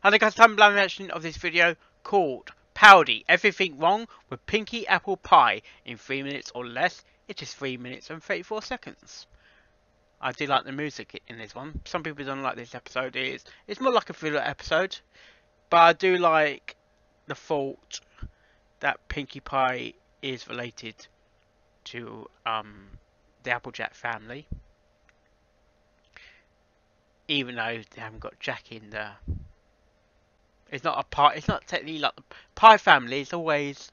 And I got some blind version of this video called Parody, Everything Wrong with Pinkie Apple Pie in 3 minutes or less. It is 3 minutes and 34 seconds. I do like the music in this one. Some people don't like this episode. It's more like a thriller episode. But I do like the thought that Pinkie Pie is related to the Applejack family. Even though they haven't got Jack in there. It's not a pie. It's not technically like the pie family. It's always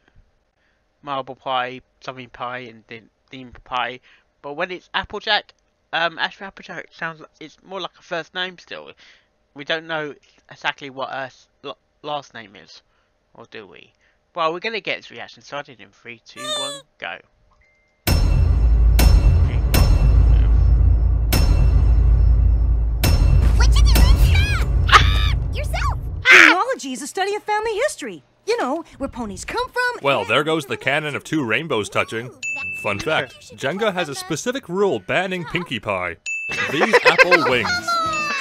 marble pie, something pie, and then theme pie. But when it's Applejack, actually Applejack sounds like it's more like a first name still. We don't know exactly what her last name is, or do we? Well, we're gonna get its reaction started in 3, 2, 1, go. Genealogy is a study of family history. You know, where ponies come from. Well, there goes the canon of 2 rainbows touching. Fun fact, Jenga has a specific rule banning Pinkie Pie. These apple wings.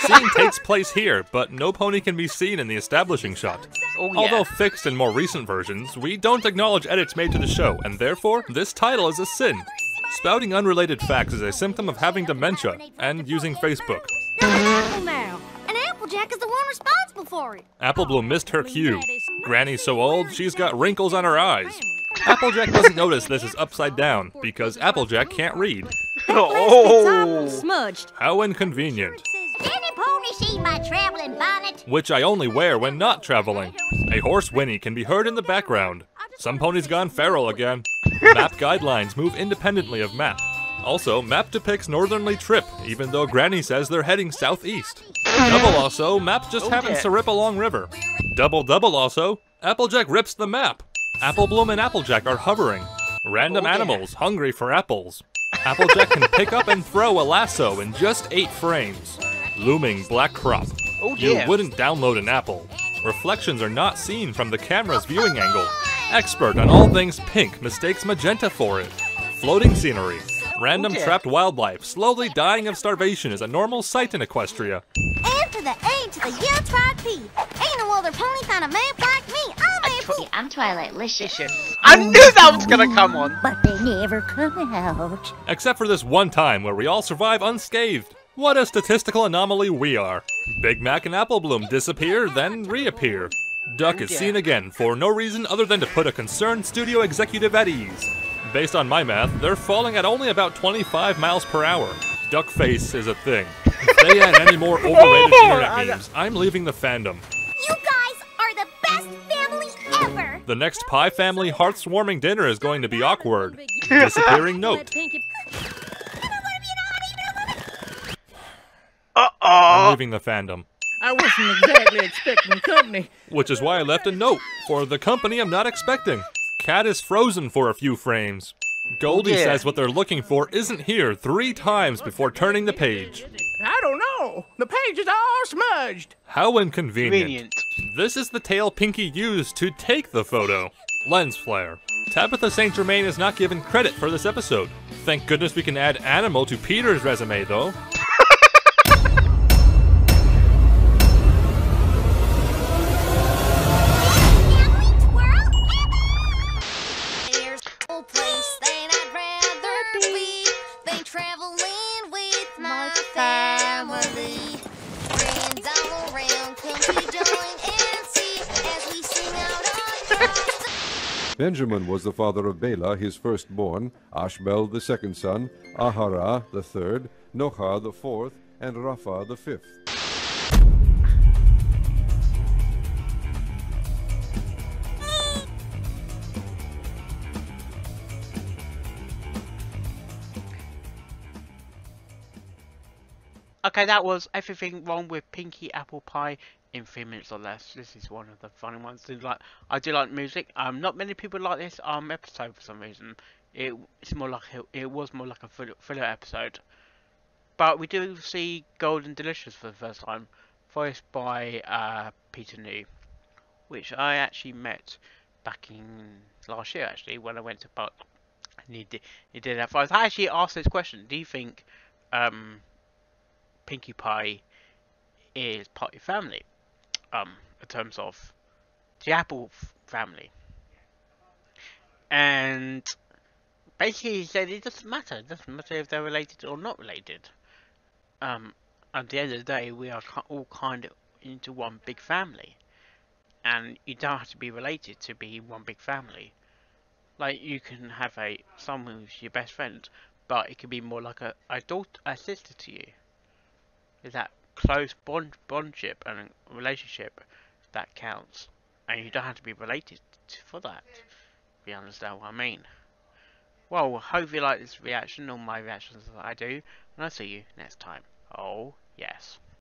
Scene takes place here, but no pony can be seen in the establishing shot. Oh, yeah. Although fixed in more recent versions, we don't acknowledge edits made to the show, and therefore, this title is a sin. Spouting unrelated facts is a symptom of having dementia, and using Facebook. Now, and Applejack is the one responsible for it. Apple Bloom missed her cue. Granny's so old, she's got wrinkles on her eyes. Applejack doesn't notice this is upside down, because Applejack can't read. Oh! Smudged. How inconvenient. Any pony see my traveling bonnet? Which I only wear when not traveling. A horse whinny can be heard in the background. Some ponies gone feral again. Map guidelines move independently of map. Also, map depicts northerly trip, even though Granny says they're heading southeast. Double also, map just happens to rip along river. Double also, Applejack rips the map. Apple Bloom and Applejack are hovering. Random animals hungry for apples. Applejack can pick up and throw a lasso in just 8 frames. Looming black crop. You wouldn't download an apple. Reflections are not seen from the camera's viewing angle. Expert on all things pink mistakes magenta for it. Floating scenery. Random trapped wildlife slowly dying of starvation is a normal sight in Equestria. M to the A to the U tried P. Ain't no other pony found a map like me. I'm a P. I'm Twilight Licious. I knew that was gonna come on. But they never come out. Except for this one time where we all survive unscathed. What a statistical anomaly we are. Big Mac and Apple Bloom disappear, then reappear. Duck is seen again for no reason other than to put a concerned studio executive at ease. Based on my math, they're falling at only about 25 miles per hour. Duck face is a thing. If they add any more overrated internet memes, I'm leaving the fandom. You guys are the best family ever. The next Pie Family hearth-warming dinner is going to be awkward. Disappearing note. I'm leaving the fandom. I wasn't exactly expecting company. Which is why I left a note for the company I'm not expecting. Cat is frozen for a few frames. Goldie says what they're looking for isn't here 3 times before turning the page. I don't know. The page is all smudged. How inconvenient. This is the tail Pinkie used to take the photo. Lens flare. Tabitha St. Germain is not given credit for this episode. Thank goodness we can add animal to Peter's resume though. Benjamin was the father of Bela, his firstborn, Ashbel, the second son, Ahara, the third, Noha, the fourth, and Rapha, the fifth. Okay, that was Everything Wrong with Pinkie Apple Pie in 3 minutes or less. This is one of the funny ones. I do like music. Not many people like this episode for some reason. It was more like a filler episode. But we do see Golden Delicious for the first time, voiced by Peter New, which I actually met back in last year actually when I went to Buck. And he did that voice. I actually asked this question: do you think Pinkie Pie is part of your family? in terms of the Apple family. And basically he said it doesn't matter. It doesn't matter if they're related or not related. At the end of the day, we are all kind of into one big family. And you don't have to be related to be one big family. Like, you can have someone who's your best friend, but it could be more like a sister to you. Is that close bondship and relationship that counts. And you don't have to be related for that. If you understand what I mean. Well, hope you like this reaction, or my reactions that I do, and I'll see you next time. Oh, yes.